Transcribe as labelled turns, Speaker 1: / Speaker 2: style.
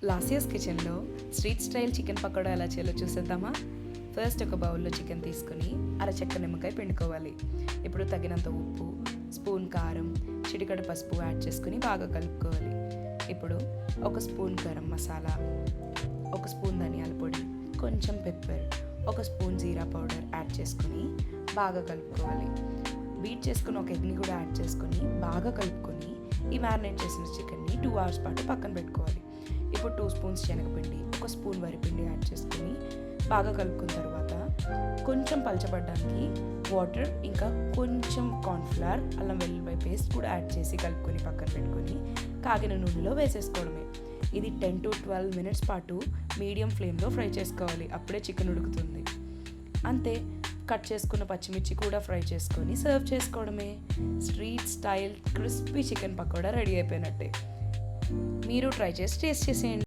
Speaker 1: లాసియాస్ కిచెన్లో street style chicken pakoda ఎలా చేయాలో చూసేద్దామా. ఫస్ట్ ఒక బౌల్లో చికెన్ తీసుకుని అరచెక్క నిమ్మకాయ పిండుకోవాలి. ఇప్పుడు తగినంత ఉప్పు, స్పూన్ కారం, చిటికెడు పసుపు యాడ్ చేసుకుని బాగా కలుపుకోవాలి. ఇప్పుడు ఒక స్పూన్ గరం మసాలా, ఒక స్పూన్ ధనియాల పొడి, కొంచెం పెప్పర్, ఒక స్పూన్ జీరా పౌడర్ యాడ్ చేసుకుని బాగా కలుపుకోవాలి. బీట్ చేసుకుని ఒక ఎగ్ని కూడా యాడ్ చేసుకొని బాగా కలుపుకొని ఈ మ్యారినేట్ చేసిన చికెన్ని 2 hours పాటు పక్కన పెట్టుకోవాలి. ఇప్పుడు 2 స్పూన్స్ శనగపిండి, ఒక స్పూన్ వరిపిండి యాడ్ చేసుకుని బాగా కలుపుకున్న తర్వాత కొంచెం పలచబడ్డానికి వాటర్, ఇంకా కొంచెం కార్న్ఫ్లవర్, అల్లం వెల్లుల్లి పేస్ట్ కూడా యాడ్ చేసి కలుపుకొని పక్కన పెట్టుకొని కాగిన నూనెలో వేసేసుకోవడమే. ఇది 10 to 12 minutes పాటు మీడియం ఫ్లేమ్లో ఫ్రై చేసుకోవాలి. అప్పుడే చికెన్ ఉడుకుతుంది. అంతే, కట్ చేసుకున్న పచ్చిమిర్చి కూడా ఫ్రై చేసుకొని సర్వ్ చేసుకోవడమే. Street style crispy chicken pakoda ready అయిపోయినట్టే. మీరు ట్రై చేసి టేస్ట్ చేసేయండి.